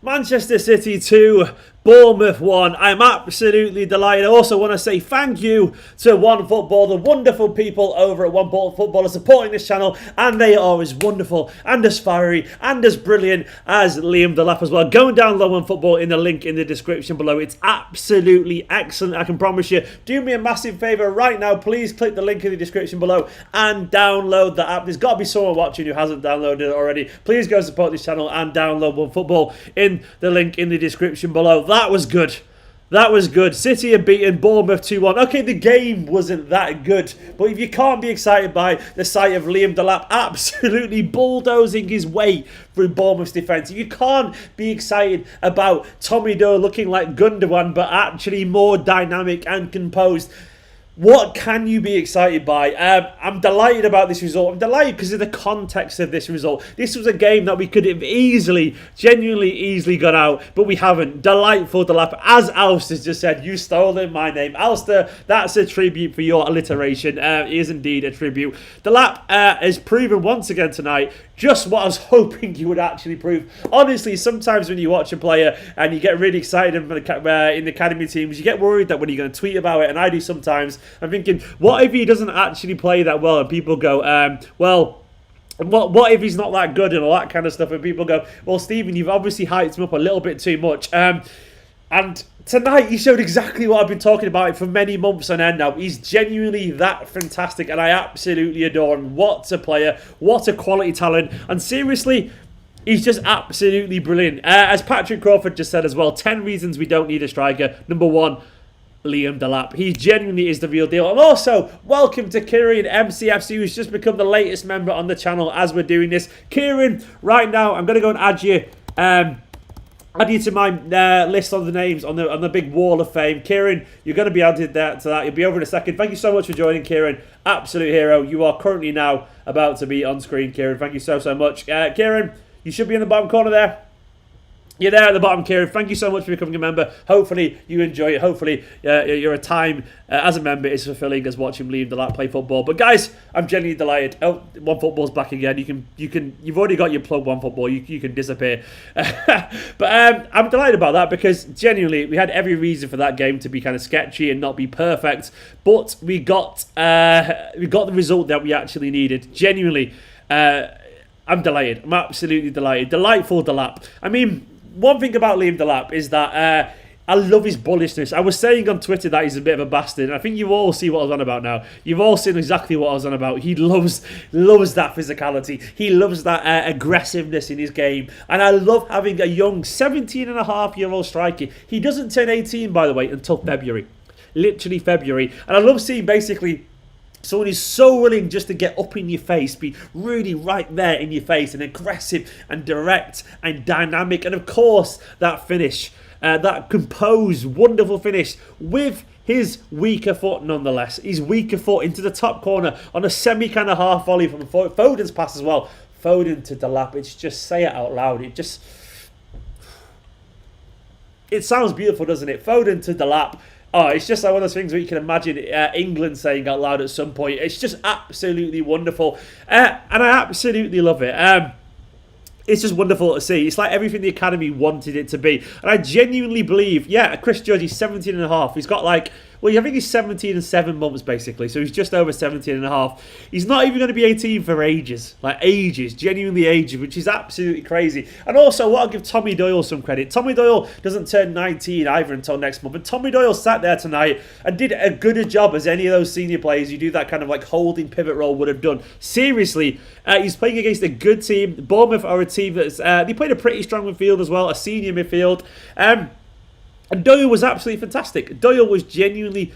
Manchester City 2, Bournemouth 1. I'm absolutely delighted. I also want to say thank you to One Football, the wonderful people over at One Football are supporting this channel, and they are as wonderful and as fiery and as brilliant as Liam Delap as well. Go and download One Football in the link in the description below. It's absolutely excellent, I can promise you. Do me a massive favour right now, please click the link in the description below and download the app. There's got to be someone watching who hasn't downloaded it already. Please go support this channel and download One Football in the link in the description below. That was good. That was good. City have beaten Bournemouth 2-1. Okay, the game wasn't that good, but if you can't be excited by the sight of Liam Delap absolutely bulldozing his way through Bournemouth's defence, if you can't be excited about Tommy Doyle looking like Gundogan but actually more dynamic and composed, what can you be excited by? I'm delighted about this result. I'm delighted because of the context of this result. This was a game that we could have genuinely easily got out, but we haven't. Delightful, Delap. As Alster's just said, you've stolen my name. Alster, that's a tribute for your alliteration. It is indeed a tribute. Delap has proven once again tonight just what I was hoping you would actually prove. Honestly, sometimes when you watch a player and you get really excited in the academy teams, you get worried that when you're going to tweet about it, and I do sometimes, I'm thinking, what if he doesn't actually play that well? And people go, well, what if he's not that good and all that kind of stuff? And people go, well, Stephen, you've obviously hyped him up a little bit too much. And tonight, he showed exactly what I've been talking about for many months on end now. He's genuinely that fantastic, and I absolutely adore him. What a player. What a quality talent. And seriously, he's just absolutely brilliant. As Patrick Crawford just said as well, 10 reasons we don't need a striker. Number 1, Liam Delap. He genuinely is the real deal. And also, welcome to Kieran MCFC, who's just become the latest member on the channel as we're doing this. Kieran, right now, I'm going to go and add you to my list on the names on the big wall of fame. Kieran, you're going to be added to that. You'll be over in a second. Thank you so much for joining, Kieran. Absolute hero. You are currently now about to be on screen, Kieran. Thank you so much. Kieran, you should be in the bottom corner there. You're there at the bottom, Kieran. Thank you so much for becoming a member. Hopefully you enjoy it. Hopefully your time as a member is fulfilling as watching Liam Delap play football. But guys, I'm genuinely delighted. Oh, One Football's back again. You've already got your plug, One Football. You can disappear. But I'm delighted about that because genuinely we had every reason for that game to be kind of sketchy and not be perfect. But we got the result that we actually needed. Genuinely, I'm delighted. I'm absolutely delighted. Delightful Delap. I mean, one thing about Liam Delap is that I love his bullishness. I was saying on Twitter that he's a bit of a bastard, and I think you all see what I was on about now. You've all seen exactly what I was on about. He loves that physicality. He loves that aggressiveness in his game. And I love having a young 17-and-a-half-year-old striker. He doesn't turn 18, by the way, until February. Literally February. And I love seeing basically someone who's so willing just to get up in your face, be really right there in your face, and aggressive and direct and dynamic. And of course, that finish, that composed, wonderful finish with his weaker foot nonetheless. His weaker foot into the top corner on a semi kind of half volley from Foden's pass as well. Foden to Delap. It's just, say it out loud. It sounds beautiful, doesn't it? Foden to Delap. Oh, it's just like one of those things where you can imagine England saying out loud at some point. It's just absolutely wonderful. And I absolutely love it. It's just wonderful to see. It's like everything the academy wanted it to be. And I genuinely believe, yeah, Chris Judge, he's 17 and a half. He's got like, well, I think he's 17 and 7 months basically. So he's just over 17 and a half. He's not even going to be 18 for ages. Like ages, genuinely ages, which is absolutely crazy. And also, what I'll give Tommy Doyle some credit. Tommy Doyle doesn't turn 19 either until next month. But Tommy Doyle sat there tonight and did a good a job as any of those senior players who do that kind of like holding pivot role would have done. Seriously, he's playing against a good team. Bournemouth are a team that's, they played a pretty strong midfield as well, a senior midfield. And Doyle was absolutely fantastic. Doyle was genuinely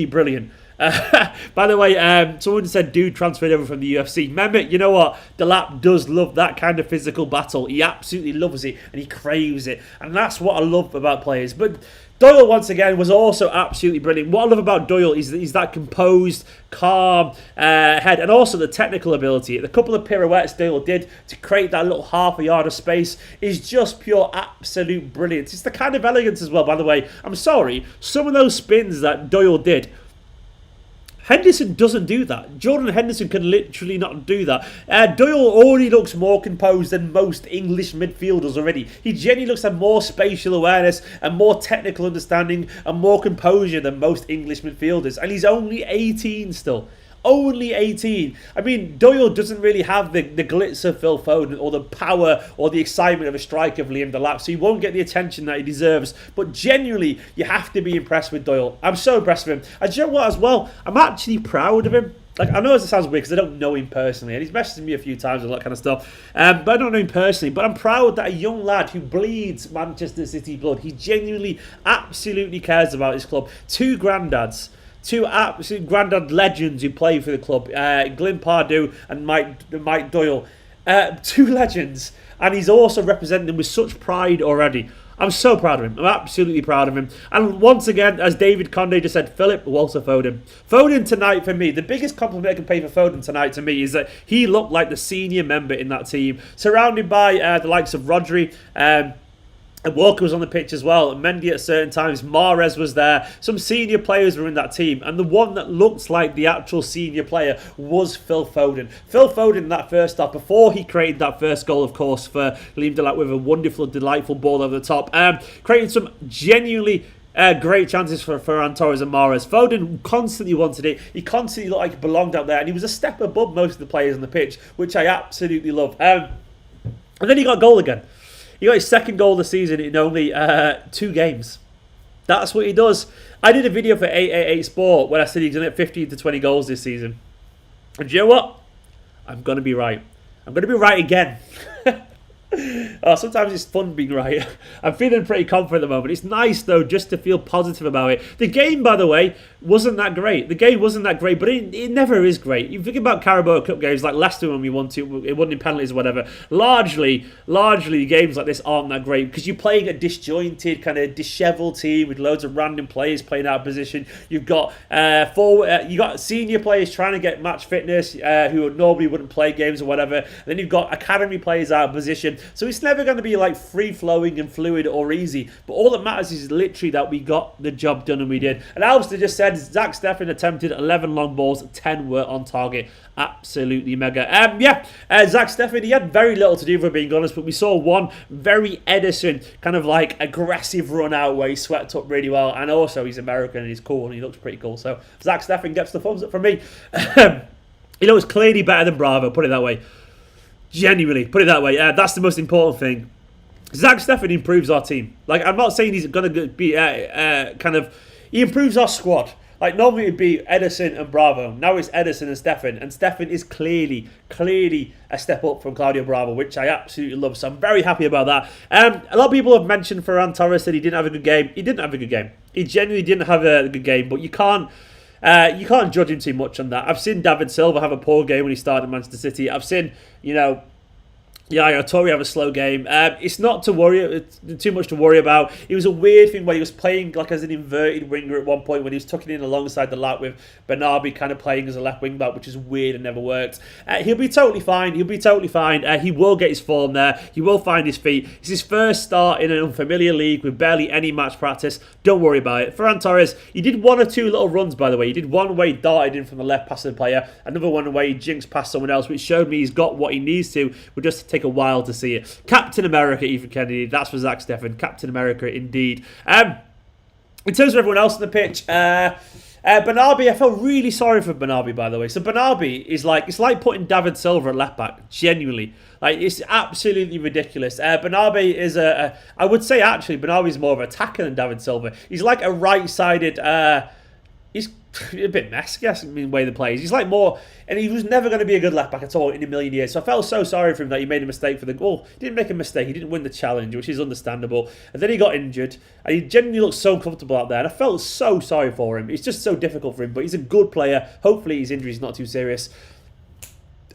brilliant. By the way, someone said dude transferred over from the UFC. Remember, you know what? Delap does love that kind of physical battle. He absolutely loves it and he craves it. And that's what I love about players. But Doyle, once again, was also absolutely brilliant. What I love about Doyle is that composed, calm head, and also the technical ability. The couple of pirouettes Doyle did to create that little half a yard of space is just pure absolute brilliance. It's the kind of elegance as well, by the way. I'm sorry, some of those spins that Doyle did, Henderson doesn't do that. Jordan Henderson can literally not do that. Doyle already looks more composed than most English midfielders already. He genuinely looks at more spatial awareness and more technical understanding and more composure than most English midfielders. And he's only 18 still. Only 18. I mean, Doyle doesn't really have the glitz of Phil Foden or the power or the excitement of a striker of Liam Delap, so he won't get the attention that he deserves. But genuinely, you have to be impressed with Doyle. I'm so impressed with him. And do you know what as well? I'm actually proud of him. Like, I know it sounds weird because I don't know him personally, and he's messaged me a few times and all that kind of stuff, but I don't know him personally. But I'm proud that a young lad who bleeds Manchester City blood, he genuinely, absolutely cares about his club. Two granddads. Two absolute grandad legends who play for the club, Glyn Pardew and Mike Doyle. Two legends, and he's also representing them with such pride already. I'm so proud of him. I'm absolutely proud of him. And once again, as David Conde just said, Philip Walter Foden. Foden tonight for me, the biggest compliment I can pay for Foden tonight to me is that he looked like the senior member in that team, surrounded by the likes of Rodri, and Walker was on the pitch as well, and Mendy at certain times, Mahrez was there, some senior players were in that team, and the one that looked like the actual senior player was Phil Foden. Phil Foden in that first half, before he created that first goal, of course, for Liam Delap with a wonderful, delightful ball over the top, created some genuinely great chances for Ferran Torres and Mahrez. Foden constantly wanted it. He constantly looked like he belonged out there, and he was a step above most of the players on the pitch, which I absolutely love. And then he got a goal again. He got his second goal of the season in only 2 games. That's what he does. I did a video for 888 Sport where I said he's going to get 15 to 20 goals this season. And do you know what? I'm going to be right. I'm going to be right again. Sometimes it's fun being right. I'm feeling pretty confident at the moment. It's nice, though, just to feel positive about it. The game, by the way, wasn't that great. The game wasn't that great, but it never is great. You think about Carabao Cup games like Leicester when we won it won in penalties or whatever. Largely, games like this aren't that great because you're playing a disjointed, kind of dishevelled team with loads of random players playing out of position. You've got you got senior players trying to get match fitness who normally wouldn't play games or whatever. And then you've got academy players out of position. So it's never going to be like free-flowing and fluid or easy. But all that matters is literally that we got the job done and we did. And Alistair just said Zach Steffen attempted 11 long balls, 10 were on target. Absolutely mega. Zach Steffen, he had very little to do, for being honest, but we saw one very Edison kind of like aggressive run out where he swept up really well. And also he's American and he's cool and he looks pretty cool. So Zach Steffen gets the thumbs up from me. It's clearly better than Bravo, put it that way. Genuinely, put it that way. That's the most important thing. Zach Steffen improves our team. Like, I'm not saying he's going to be he improves our squad. Like, normally it'd be Edison and Bravo. Now it's Edison and Steffen. And Steffen is clearly a step up from Claudio Bravo, which I absolutely love. So I'm very happy about that. A lot of people have mentioned Ferran Torres that he didn't have a good game. He didn't have a good game. He genuinely didn't have a good game, but you can't judge him too much on that. I've seen David Silva have a poor game when he started at Manchester City. I've seen, Tori have a slow game. It's not too much to worry about. It was a weird thing where he was playing like as an inverted winger at one point when he was tucking in alongside the lap with Bernardi kind of playing as a left wing back, which is weird and never worked. He'll be totally fine. He will get his form there. He will find his feet. It's his first start in an unfamiliar league with barely any match practice. Don't worry about it. Ferran Torres, he did 1 or 2 little runs, by the way. He did one where he darted in from the left past the player, another one where he jinxed past someone else, which showed me he's got what he needs to. We'll just take a while to see it. Captain America, Ethan Kennedy. That's for Zach Steffen. Captain America, indeed. In terms of everyone else on the pitch, Bernardi, I felt really sorry for Bernardi, by the way. So Bernardi is it's like putting David Silva at left back. Genuinely, it's absolutely ridiculous. Bernardi is I would say actually Bernardi is more of an attacker than David Silva. He's like a right-sided. He's a bit messy, I guess, in the way the plays. He's like more, and he was never going to be a good left back at all in a million years. So I felt so sorry for him that he made a mistake for the goal. He didn't make a mistake. He didn't win the challenge, which is understandable. And then he got injured, and he genuinely looked so comfortable out there. And I felt so sorry for him. It's just so difficult for him, but he's a good player. Hopefully his injury is not too serious.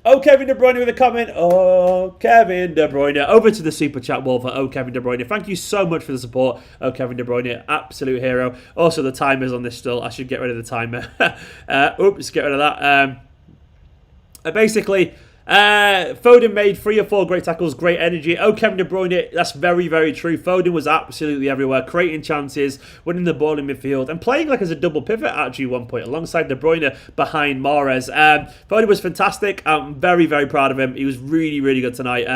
Oh, Kevin De Bruyne with a comment. Oh, Kevin De Bruyne. Over to the super chat wall for Kevin De Bruyne. Thank you so much for the support. Kevin De Bruyne, absolute hero. Also, the timer's on this still. I should get rid of the timer. Oops, get rid of that. Basically, Foden made 3 or 4 great tackles, great energy. Oh, Kevin De Bruyne, that's very, very true. Foden was absolutely everywhere, creating chances, winning the ball in midfield, and playing like as a double pivot actually at one point, alongside De Bruyne behind Mahrez. Foden was fantastic. I'm very, very proud of him. He was really, really good tonight.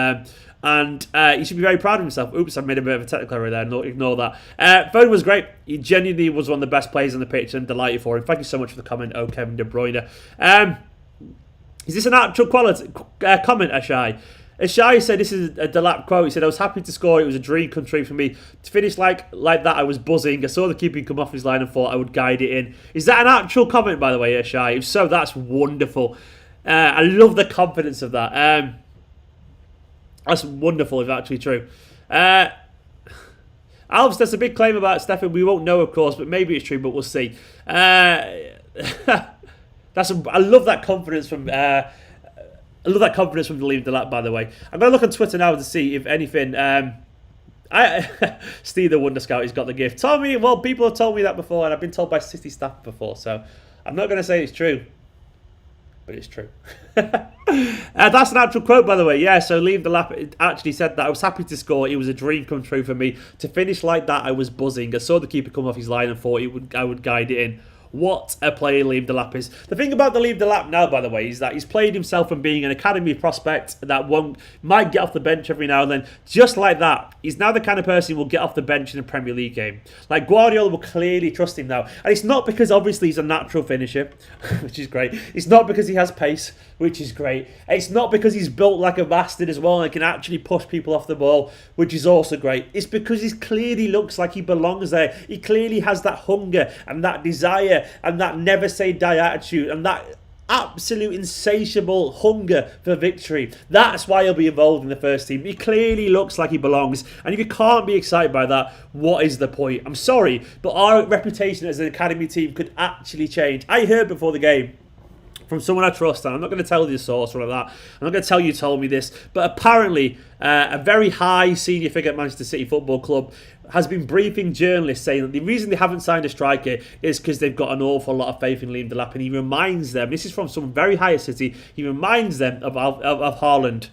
And he should be very proud of himself. Oops, I made a bit of a technical error there. No, ignore that. Foden was great. He genuinely was one of the best players on the pitch, and delighted for him. Thank you so much for the comment, oh, Kevin De Bruyne. Is this an actual quality comment, Ashai? Ashai said this is a Delap quote. He said, I was happy to score. It was a dream come true for me. To finish like that, I was buzzing. I saw the keeper come off his line and thought I would guide it in. Is that an actual comment, by the way, Ashai? If so, that's wonderful. I love the confidence of that. That's wonderful if actually true. Alves, that's a big claim about Stefan. We won't know, of course, but maybe it's true, but we'll see. I love that confidence from Delap, by the way. I'm going to look on Twitter now to see if anything... Steve the Wonder Scout, he's got the gift. Tommy, well, people have told me that before, and I've been told by City staff before, so I'm not going to say it's true. But it's true. That's an actual quote, by the way. Yeah, so Liam Delap actually said that I was happy to score. It was a dream come true for me. To finish like that, I was buzzing. I saw the keeper come off his line and thought I would guide it in. What a player Liam Delap is. The thing about the Liam Delap now, by the way, is that he's played himself from being an academy prospect that might get off the bench every now and then. Just like that, he's now the kind of person who will get off the bench in a Premier League game. Like, Guardiola will clearly trust him now. And it's not because, obviously, he's a natural finisher, which is great. It's not because he has pace, which is great. It's not because he's built like a bastard as well and can actually push people off the ball, which is also great. It's because he clearly looks like he belongs there. He clearly has that hunger and that desire and that never say die attitude and that absolute insatiable hunger for victory. That's why he'll be involved in the first team. He clearly looks like he belongs, and if you can't be excited by that, what is the point? I'm sorry, but our reputation as an academy team could actually change. I heard before the game from someone I trust, and I'm not going to tell you the source or like that. I'm not going to tell you told me this, but apparently a very high senior figure at Manchester City Football Club has been briefing journalists saying that the reason they haven't signed a striker is because they've got an awful lot of faith in Liam Delap, and he reminds them, this is from someone very high at City, he reminds them of Haaland,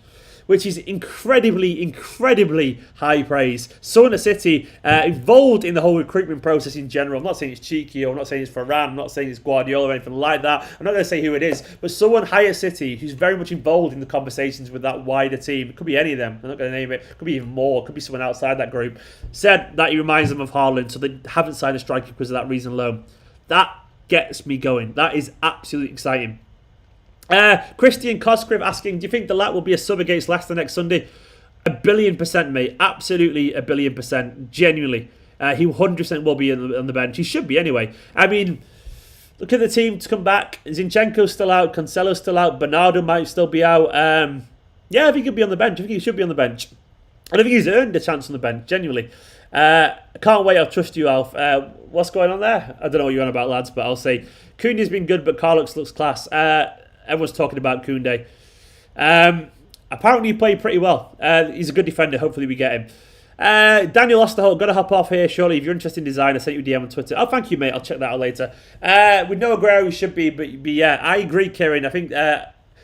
which is incredibly high praise. Someone at City involved in the whole recruitment process in general. I'm not saying it's cheeky, or I'm not saying it's Varane, I'm not saying it's Guardiola or anything like that. I'm not going to say who it is, but someone high at City who's very much involved in the conversations with that wider team. It could be any of them. I'm not going to name it. It could be even more. It could be someone outside that group. Said that he reminds them of Haaland, so they haven't signed a striker because of that reason alone. That gets me going. That is absolutely exciting. Christian Cosgrave asking, do you think Delap will be a sub against Leicester next Sunday? 1,000,000,000%, mate. Absolutely 1,000,000,000%. Genuinely. He 100% will be on the bench. He should be anyway. I mean, look at the team to come back. Zinchenko's still out. Cancelo's still out. Bernardo might still be out. Yeah, I think he'll be on the bench. I think he should be on the bench. And I think he's earned a chance on the bench, genuinely. I can't wait. I'll trust you, Alf. What's going on there? I don't know what you're on about, lads, but I'll say Koundé's been good, but Carlux looks class. Everyone's talking about Koundé. Apparently he played pretty well. He's a good defender. Hopefully we get him. Daniel Osterholt, got to hop off here, surely. If you're interested in design, I sent you a DM on Twitter. Oh, thank you, mate. I'll check that out later. We know Aguero he should be, but yeah, I agree, Kieran. I think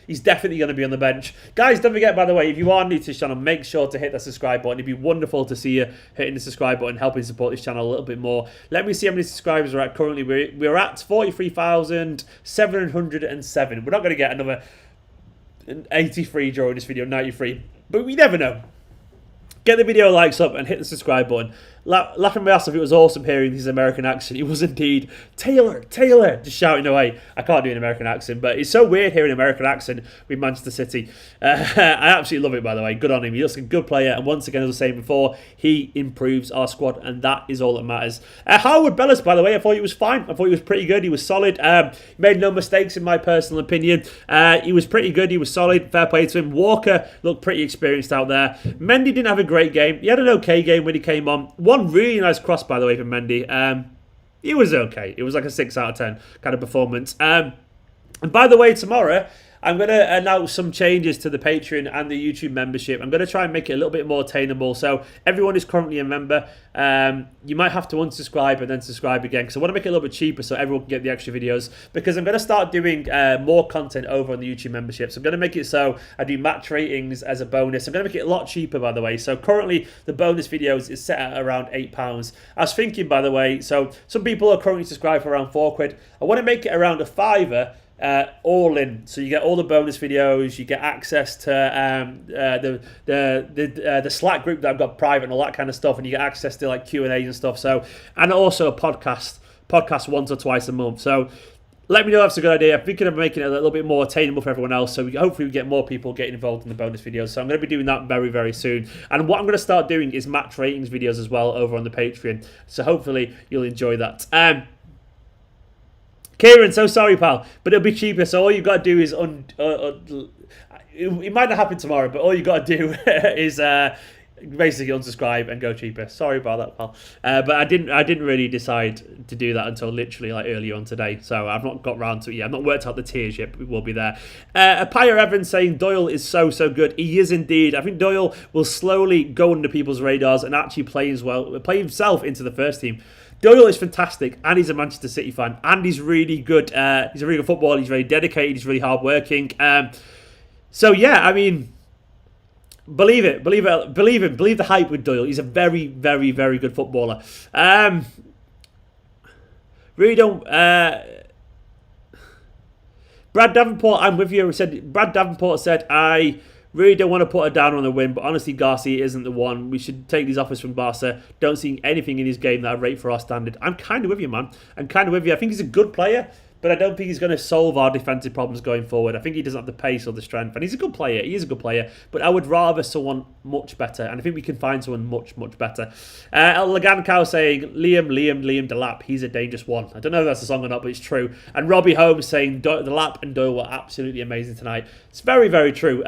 he's definitely going to be on the bench. Guys, don't forget, by the way, if you are new to this channel, make sure to hit that subscribe button. It'd be wonderful to see you hitting the subscribe button, helping support this channel a little bit more. Let me see how many subscribers we're at currently. We're at 43,707. We're not going to get another 83 during this video, 93. But we never know. Get the video likes up and hit the subscribe button. Laughing my ass off, it was awesome hearing his American accent. He was indeed Taylor, just shouting away. I can't do an American accent, but it's so weird hearing an American accent with Manchester City. I absolutely love it, by the way. Good on him. He looks a good player, and once again, as I was saying before, he improves our squad, and that is all that matters. Howard Bellis, by the way, I thought he was fine. I thought he was pretty good. He was solid. He made no mistakes, in my personal opinion. He was pretty good. He was solid. Fair play to him. Walker looked pretty experienced out there. Mendy didn't have a great game. He had an okay game when he came on. One really nice cross, by the way, from Mendy. It was okay. It was like a 6 out of 10 kind of performance. And by the way, tomorrow, I'm going to announce some changes to the Patreon and the YouTube membership. I'm going to try and make it a little bit more attainable. So everyone is currently a member. You might have to unsubscribe and then subscribe again, because I want to make it a little bit cheaper so everyone can get the extra videos, because I'm going to start doing more content over on the YouTube membership. So I'm going to make it so I do match ratings as a bonus. I'm going to make it a lot cheaper, by the way. So currently the bonus videos is set at around £8. I was thinking, by the way, so some people are currently subscribed for around £4. I want to make it around a £5 all in, so you get all the bonus videos, you get access to the Slack group that I've got private and all that kind of stuff, and you get access to like Q&As and stuff. So, and also a podcast once or twice a month. So let me know if that's a good idea. I'm thinking of making it a little bit more attainable for everyone else, so hopefully we get more people getting involved in the bonus videos. So I'm going to be doing that very, very soon. And what I'm going to start doing is match ratings videos as well over on the Patreon. So hopefully you'll enjoy that. Kieran, so sorry, pal, but it'll be cheaper. So all you got to do is it might not happen tomorrow, but all you got to do is basically unsubscribe and go cheaper. Sorry about that, pal. But I didn't really decide to do that until literally like earlier on today. So I've not got round to it yet. I've not worked out the tiers yet, but we will be there. Apaya Evans saying Doyle is so good. He is indeed. I think Doyle will slowly go under people's radars and actually play himself into the first team. Doyle is fantastic, and he's a Manchester City fan, and he's really good. He's a really good footballer. He's very dedicated. He's really hardworking. So yeah, I mean, believe it, believe him, believe the hype with Doyle. He's a very, very, very good footballer. Really don't. Brad Davenport, I'm with you. Brad Davenport said, I really don't want to put her down on the win, but honestly, Garcia isn't the one. We should take these offers from Barca. Don't see anything in his game that I rate for our standard. I'm kind of with you, man. I'm kind of with you. I think he's a good player, but I don't think he's going to solve our defensive problems going forward. I think he doesn't have the pace or the strength, and he's a good player. He is a good player, but I would rather someone much better, and I think we can find someone much, much better. El Lagankau saying, Liam Delap, he's a dangerous one. I don't know if that's a song or not, but it's true. And Robbie Holmes saying, Delap and Doyle were absolutely amazing tonight. It's very, very true.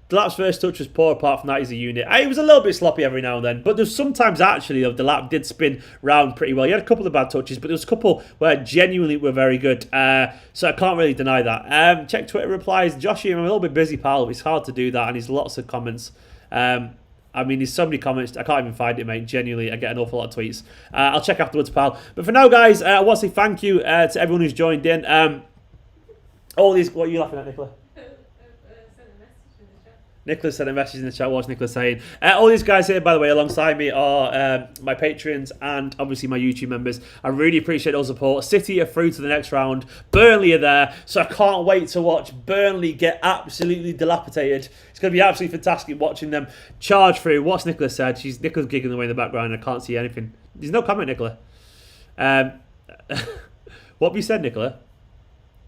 Delap's first touch was poor. Apart from that, he's a unit. It was a little bit sloppy every now and then, but there's sometimes actually though Delap did spin round pretty well. He had a couple of bad touches, but there was a couple where genuinely were very good. So I can't really deny that. Check Twitter replies. Joshy, I'm a little bit busy, pal. It's hard to do that, and there's lots of comments. I mean, there's so many comments, I can't even find it, mate. Genuinely, I get an awful lot of tweets. I'll check afterwards, pal. But for now, guys, I want to say thank you to everyone who's joined in. All these, what are you laughing at, Nicola? Nicholas sent a message in the chat. What's Nicholas saying? All these guys here, by the way, alongside me are my patrons and obviously my YouTube members. I really appreciate all support. City are through to the next round. Burnley are there, so I can't wait to watch Burnley get absolutely dilapidated. It's going to be absolutely fantastic watching them charge through. What's Nicholas said? Nicholas giggling away in the background. I can't see anything. There's no comment, Nicola. What have you said, Nicola?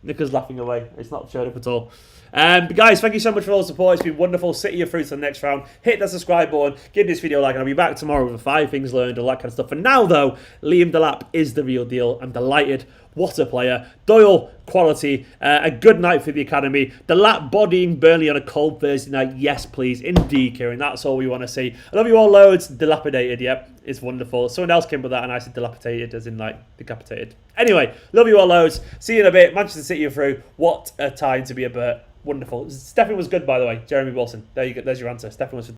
Nicholas laughing away. It's not showed up at all. But guys, thank you so much for all the support. It's been wonderful. City are through to the next round. Hit that subscribe button. Give this video a like, and I'll be back tomorrow with 5 things learned, all that kind of stuff. For now, though, Liam Delap is the real deal. I'm delighted. What a player. Doyle, quality. A good night for the academy. Delap bodying Burnley on a cold Thursday night. Yes, please. Indeed, Kieran. That's all we want to see. I love you all loads. Dilapidated. Yep, it's wonderful. Someone else came with that, and I said dilapidated, as in like decapitated. Anyway, love you all loads. See you in a bit. Manchester City are through. What a time to be a Burt. Wonderful. Stefan was good, by the way. Jeremy Wilson. There you go. There's your answer. Stefan was